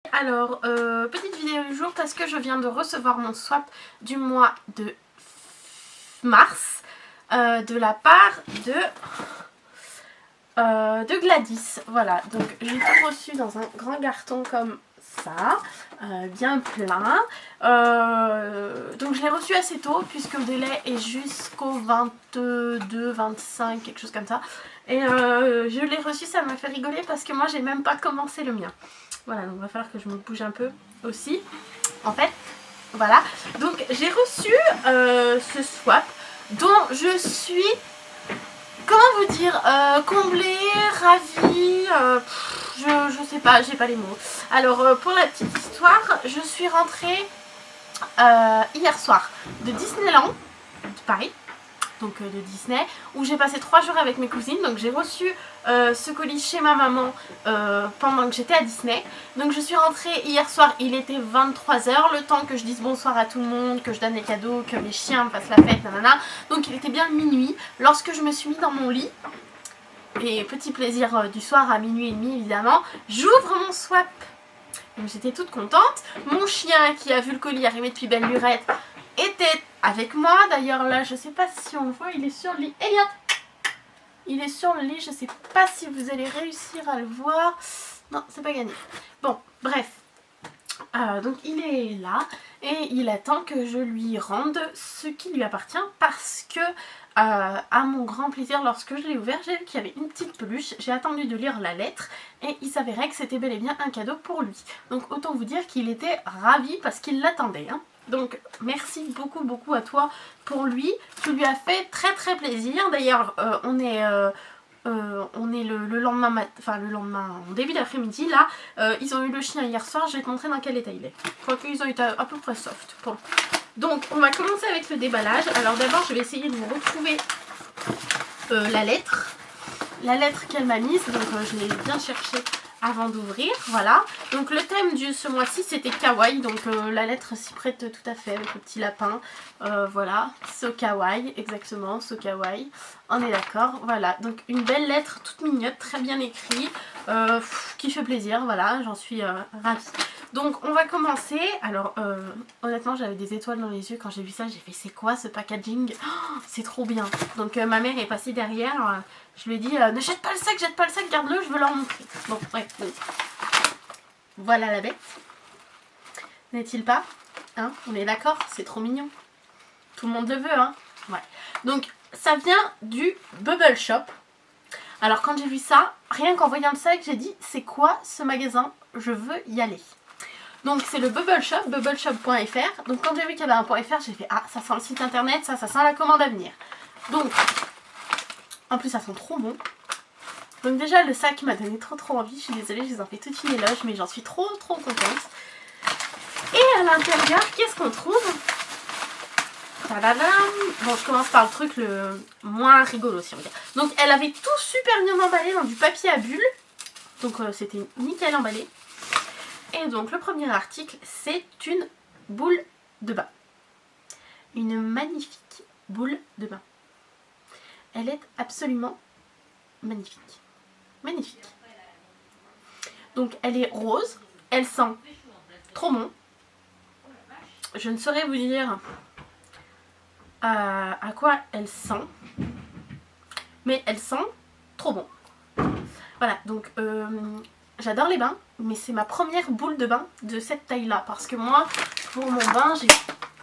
Alors, petite vidéo du jour parce que je viens de recevoir mon swap du mois de mars de la part de Gladys. Voilà, donc j'ai tout reçu dans un grand carton comme ça, bien plein. Donc je l'ai reçu assez tôt puisque le délai est jusqu'au 22, 25, quelque chose comme ça. Et je l'ai reçu, ça m'a fait rigoler parce que moi j'ai même pas commencé le mien. Voilà, donc il va falloir que je me bouge un peu aussi. En fait, voilà. Donc j'ai reçu ce swap dont je suis, comment vous dire, comblée, ravie, je sais pas, j'ai pas les mots. Alors pour la petite histoire, je suis rentrée hier soir de Disneyland, de Paris. Donc de Disney, où j'ai passé 3 jours avec mes cousines. Donc j'ai reçu ce colis chez ma maman pendant que j'étais à Disney. Donc je suis rentrée hier soir, il était 23 h, le temps que je dise bonsoir à tout le monde, que je donne les cadeaux, que les chiens me fassent la fête, nanana. Donc il était bien minuit lorsque je me suis mis dans mon lit. Et petit plaisir du soir à minuit et demi évidemment, j'ouvre mon swap. Donc j'étais toute contente. Mon chien qui a vu le colis arriver depuis belle lurette était avec moi. D'ailleurs là je sais pas si on le voit, il est sur le lit. Et bien, il est sur le lit, je sais pas si vous allez réussir à le voir. Non, c'est pas gagné. Bon, bref. Donc il est là et il attend que je lui rende ce qui lui appartient parce que à mon grand plaisir, lorsque je l'ai ouvert, j'ai vu qu'il y avait une petite peluche. J'ai attendu de lire la lettre et il s'avérait que c'était bel et bien un cadeau pour lui. Donc autant vous dire qu'il était ravi parce qu'il l'attendait, hein. Donc merci beaucoup à toi pour lui. Tu lui as fait très plaisir. D'ailleurs on est le lendemain, en début d'après-midi là. Ils ont eu le chien hier soir. Je vais te montrer dans quel état il est. Je crois qu'ils ont été à peu près soft pour le coup. Donc on va commencer avec le déballage. Alors d'abord je vais essayer de vous retrouver la lettre qu'elle m'a mise. Donc je l'ai bien cherchée avant d'ouvrir, voilà. Donc le thème de ce mois-ci c'était kawaii, donc la lettre s'y prête tout à fait avec le petit lapin, voilà, so kawaii, exactement, so kawaii, on est d'accord, voilà. Donc une belle lettre toute mignonne, très bien écrite, qui fait plaisir, voilà, j'en suis ravie. Donc on va commencer. Alors honnêtement j'avais des étoiles dans les yeux quand j'ai vu ça, j'ai fait c'est quoi ce packaging, oh, c'est trop bien. Donc ma mère est passée derrière, je lui ai dit ne jette pas le sac, garde-le, je veux leur montrer. Bon ouais, donc voilà la bête, n'est-il pas, hein, on est d'accord, c'est trop mignon, tout le monde le veut, hein. Ouais. Donc ça vient du Bubble Shop. Alors quand j'ai vu ça, rien qu'en voyant le sac, j'ai dit c'est quoi ce magasin, je veux y aller. Donc c'est le Bubble Shop, bubbleshop.fr. Donc quand j'ai vu qu'il y avait un .fr, j'ai fait ah, ça sent le site internet, ça sent la commande à venir. Donc en plus ça sent trop bon. Donc déjà le sac m'a donné trop envie. Je suis désolée, je vous en fais toute une éloge, mais j'en suis trop contente. Et à l'intérieur, qu'est-ce qu'on trouve? Tadadam. Bon, je commence par le truc le moins rigolo si on veut dire. Donc elle avait tout super bien emballé dans du papier à bulles. Donc c'était nickel emballé. Et donc le premier article, c'est une boule de bain. Une magnifique boule de bain. Elle est absolument magnifique. Magnifique. Donc elle est rose, elle sent trop bon. Je ne saurais vous dire à quoi elle sent, mais elle sent trop bon. Voilà, donc j'adore les bains, mais c'est ma première boule de bain de cette taille-là. Parce que moi, pour mon bain, j'ai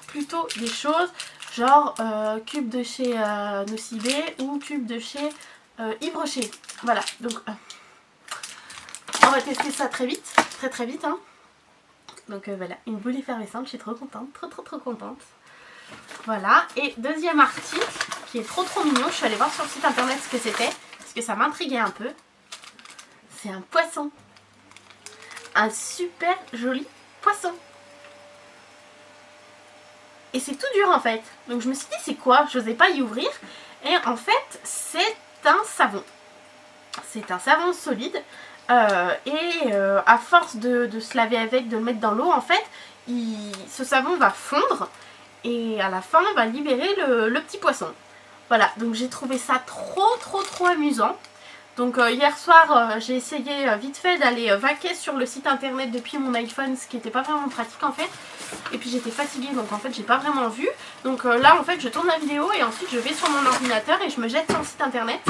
plutôt des choses genre cube de chez Nocibé ou cube de chez Yves Rocher. Voilà, donc on va tester ça très vite, très vite, hein. Donc voilà, une boule effervescente, je suis trop contente, trop contente. Voilà, et deuxième article, qui est trop mignon, je suis allée voir sur le site internet ce que c'était, parce que ça m'intriguait un peu. C'est un poisson. Un super joli poisson. Et c'est tout dur en fait. Donc je me suis dit c'est quoi? Je n'osais pas y ouvrir. Et en fait c'est un savon. C'est un savon solide. À force de se laver avec, de le mettre dans l'eau, en fait, ce savon va fondre. Et à la fin on va libérer le petit poisson. Voilà, donc j'ai trouvé ça trop amusant. Donc hier soir j'ai essayé vite fait d'aller vaquer sur le site internet depuis mon iPhone, ce qui n'était pas vraiment pratique en fait. Et puis j'étais fatiguée donc en fait j'ai pas vraiment vu. Donc là en fait je tourne la vidéo et ensuite je vais sur mon ordinateur et je me jette sur le site internet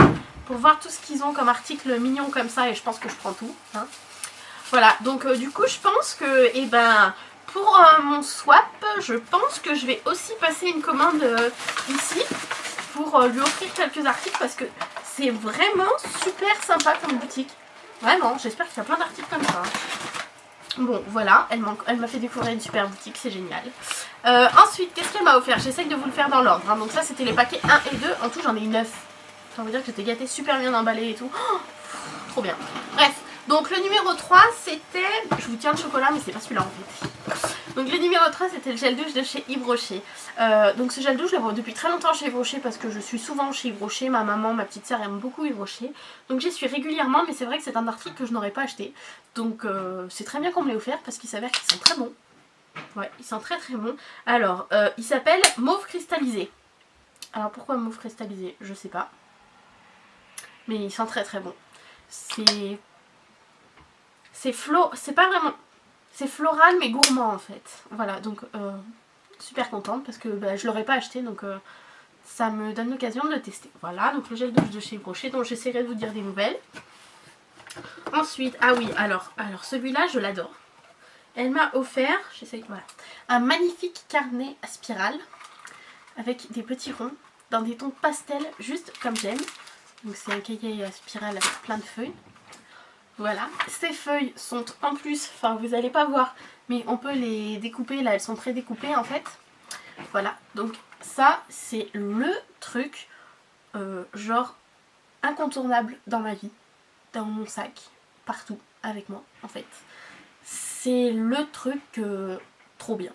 pour voir tout ce qu'ils ont comme article mignon comme ça, et je pense que je prends tout. Hein. Voilà, donc du coup je pense que pour mon swap, je pense que je vais aussi passer une commande ici pour lui offrir quelques articles parce que c'est vraiment super sympa comme boutique. Vraiment, j'espère qu'il y a plein d'articles comme ça. Bon, voilà, elle m'a fait découvrir une super boutique, c'est génial. Ensuite, qu'est-ce qu'elle m'a offert? J'essaye de vous le faire dans l'ordre. Hein. Donc ça, c'était les paquets 1 et 2. En tout, j'en ai eu 9. Ça veut dire que j'étais gâtée, super bien emballée et tout. Oh, trop bien. Bref, donc le numéro 3, c'était... Je vous tiens le chocolat, mais c'est pas celui-là en fait. Donc le numéro 3, c'était le gel douche de chez Yves Rocher. Donc ce gel douche, je le vois depuis très longtemps chez Yves Rocher parce que je suis souvent chez Yves Rocher. Ma maman, ma petite soeur aiment beaucoup Yves Rocher. Donc j'y suis régulièrement, mais c'est vrai que c'est un article que je n'aurais pas acheté. Donc c'est très bien qu'on me l'ait offert parce qu'il s'avère qu'ils sont très bons. Ouais, ils sont très très bons. Alors, il s'appelle Mauve Cristallisé. Alors pourquoi Mauve Cristallisé? Je sais pas. Mais ils sont très très bons. C'est pas vraiment... C'est floral mais gourmand en fait. Voilà, donc super contente parce que je l'aurais pas acheté, donc ça me donne l'occasion de le tester. Voilà, donc le gel douche de chez Brochet, dont j'essaierai de vous dire des nouvelles. Ensuite, ah oui, alors celui-là je l'adore. Elle m'a offert, j'essaye, voilà, un magnifique carnet à spirale avec des petits ronds dans des tons pastel, juste comme j'aime. Donc c'est un cahier à spirale avec plein de feuilles. Voilà, ces feuilles sont en plus, enfin vous n'allez pas voir, mais on peut les découper, là elles sont pré-découpées en fait. Voilà, donc ça c'est le truc genre incontournable dans ma vie, dans mon sac, partout avec moi en fait. C'est le truc trop bien,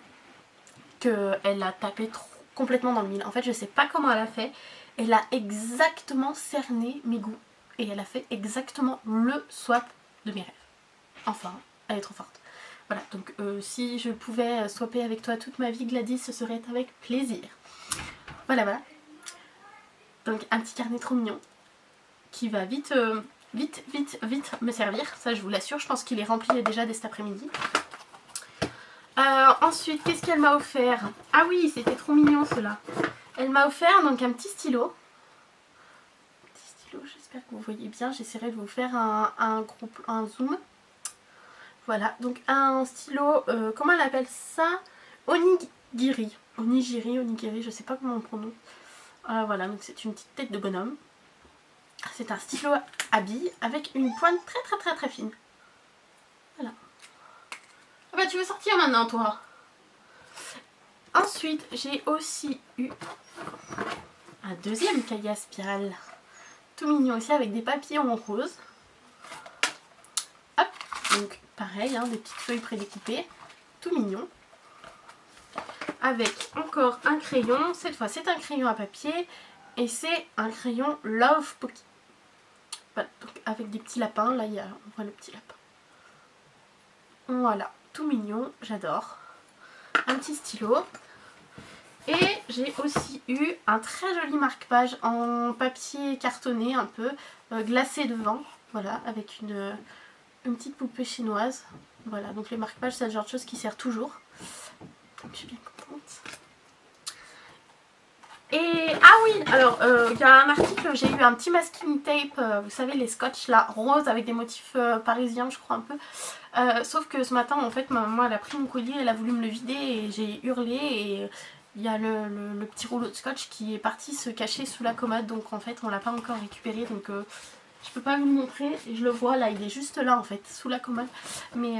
qu'elle a tapé complètement dans le mille. En fait je sais pas comment elle a fait, elle a exactement cerné mes goûts. Et elle a fait exactement le swap de mes rêves. Enfin, elle est trop forte. Voilà, donc si je pouvais swapper avec toi toute ma vie, Gladys, ce serait avec plaisir. Voilà, voilà. Donc un petit carnet trop mignon qui va vite me servir. Ça, je vous l'assure. Je pense qu'il est rempli déjà dès cet après-midi. Ensuite, qu'est-ce qu'elle m'a offert? Ah oui, c'était trop mignon cela. Elle m'a offert donc un petit stylo. J'espère que vous voyez bien, j'essaierai de vous faire un zoom. Voilà, donc un stylo, comment elle appelle ça? Onigiri, je sais pas comment on prononce. Voilà, donc c'est une petite tête de bonhomme. C'est un stylo à billes avec une pointe très fine. Voilà. Ah bah tu veux sortir maintenant toi? Ensuite, j'ai aussi eu un deuxième cahier à spirale. Tout mignon aussi avec des papillons roses. Hop, donc pareil, hein, des petites feuilles prédécoupées, tout mignon. Avec encore un crayon, cette fois c'est un crayon à papier et c'est un crayon Love Pocky. Voilà, donc avec des petits lapins, là on voit le petit lapin. Voilà, tout mignon, j'adore. Un petit stylo. Et j'ai aussi eu un très joli marque-page en papier cartonné un peu, glacé devant, voilà, avec une petite poupée chinoise. Voilà, donc les marque-pages c'est le genre de choses qui sert toujours. Donc je suis bien contente. Et ah oui, alors il y a un article, j'ai eu un petit masking tape, vous savez les scotch là, rose avec des motifs parisiens je crois un peu. Sauf que ce matin en fait ma maman elle a pris mon collier, elle a voulu me le vider et j'ai hurlé et... Il y a le petit rouleau de scotch qui est parti se cacher sous la commode, donc en fait on l'a pas encore récupéré, donc je peux pas vous le montrer. Je le vois là, il est juste là en fait, sous la commode, mais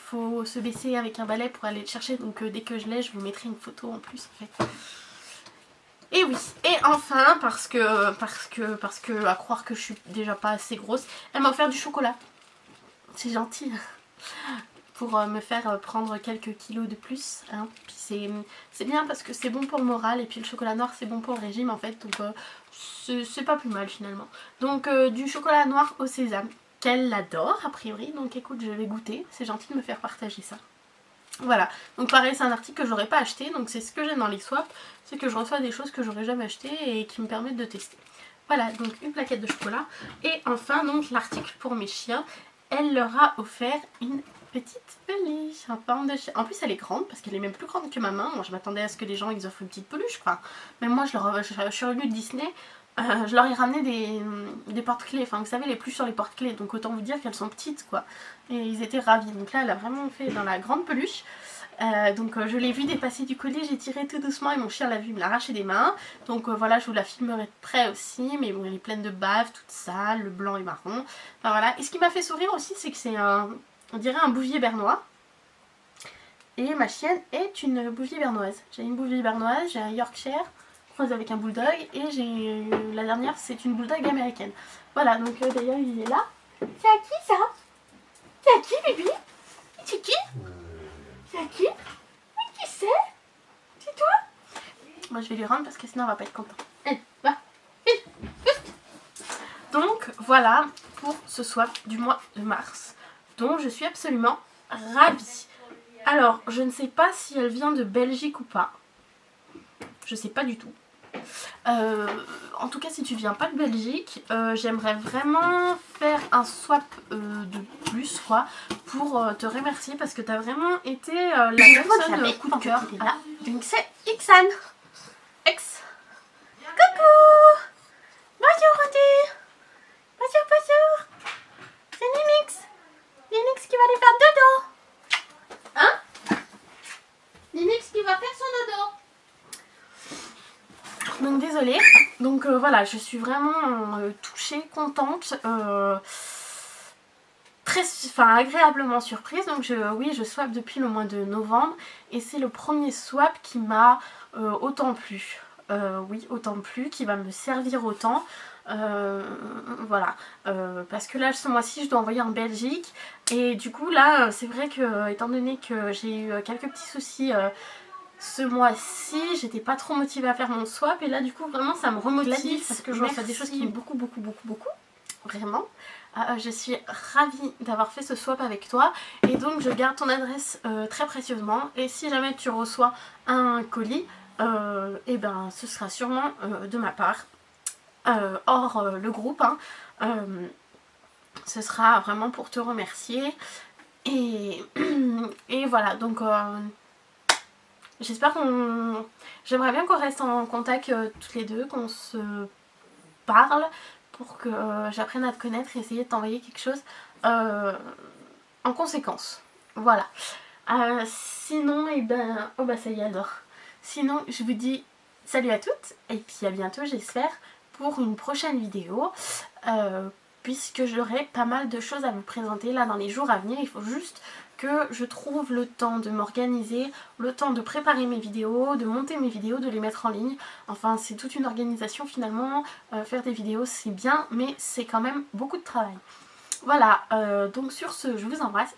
faut se baisser avec un balai pour aller le chercher, donc dès que je l'ai je vous mettrai une photo en plus en fait. Et oui, et enfin parce que à croire que je suis déjà pas assez grosse, elle m'a offert du chocolat. C'est gentil. Pour me faire prendre quelques kilos de plus, hein. Puis c'est bien parce que c'est bon pour le moral et puis le chocolat noir c'est bon pour le régime en fait, donc c'est pas plus mal finalement. Donc du chocolat noir au sésame qu'elle adore a priori, donc écoute je vais goûter, c'est gentil de me faire partager ça. Voilà, donc pareil c'est un article que j'aurais pas acheté, donc c'est ce que j'aime dans les swaps, c'est que je reçois des choses que j'aurais jamais achetées et qui me permettent de tester. Voilà, donc une plaquette de chocolat. Et enfin, donc l'article pour mes chiens. Elle leur a offert une petite peluche, un pain de chien. En plus, elle est grande parce qu'elle est même plus grande que ma main. Moi, je m'attendais à ce que les gens ils offrent une petite peluche, quoi. Même moi, je suis revenue de Disney. Je leur ai ramené des porte-clés, enfin vous savez les pluches sur les porte-clés, donc autant vous dire qu'elles sont petites quoi. Et ils étaient ravis, donc là elle a vraiment fait dans la grande peluche. Je l'ai vu dépasser du collier, j'ai tiré tout doucement et mon chien l'a vu me l'arracher des mains. Donc voilà, je vous la filmerai de près aussi, mais bon elle est pleine de bave, toute sale, le blanc et marron. Enfin voilà, et ce qui m'a fait sourire aussi c'est que c'est on dirait un bouvier bernois. Et ma chienne est une bouvier bernoise. J'ai une bouvier bernoise, j'ai un Yorkshire avec un bulldog et j'ai la dernière c'est une bulldog américaine. Voilà, donc d'ailleurs il est là. C'est à qui ça? C'est à qui bébé? C'est qui? C'est à qui? Qui c'est? C'est toi? Moi je vais lui rendre parce que sinon on va pas être content. Allez, va. Donc voilà pour ce swap du mois de mars dont je suis absolument ravie. Alors je ne sais pas si elle vient de Belgique ou pas. Je sais pas du tout. En tout cas si tu viens pas de Belgique, j'aimerais vraiment faire un swap de plus quoi, pour te remercier parce que tu as vraiment été la personne coup de cœur. Donc c'est Ixan. Coucou. Bonjour Rudy. Bonjour, bonjour. C'est Ninix. Ninix qui va aller faire dodo. Hein? Ninix qui va faire son dodo. Donc désolée, donc voilà, je suis vraiment touchée, contente, agréablement surprise. Donc oui, je swap depuis le mois de novembre et c'est le premier swap qui m'a autant plu. Oui, autant plu, qui va me servir autant. Voilà, parce que là ce mois-ci je dois envoyer en Belgique et du coup là c'est vrai que étant donné que j'ai eu quelques petits soucis ce mois-ci, j'étais pas trop motivée à faire mon swap et là du coup vraiment ça me remotive parce que je reçois des choses qui m'aiment beaucoup vraiment. Je suis ravie d'avoir fait ce swap avec toi et donc je garde ton adresse très précieusement et si jamais tu reçois un colis, et ben ce sera sûrement de ma part, hors le groupe, hein. Ce sera vraiment pour te remercier et voilà, donc j'espère j'aimerais bien qu'on reste en contact toutes les deux, qu'on se parle pour que j'apprenne à te connaître et essayer de t'envoyer quelque chose en conséquence. Voilà. Sinon, et ben... Oh bah ça y est alors. Sinon, je vous dis salut à toutes et puis à bientôt j'espère pour une prochaine vidéo. Puisque j'aurai pas mal de choses à vous présenter là dans les jours à venir. Il faut juste que je trouve le temps de m'organiser, le temps de préparer mes vidéos, de monter mes vidéos, de les mettre en ligne. Enfin c'est toute une organisation finalement. Faire des vidéos c'est bien mais c'est quand même beaucoup de travail. Voilà, donc sur ce je vous embrasse.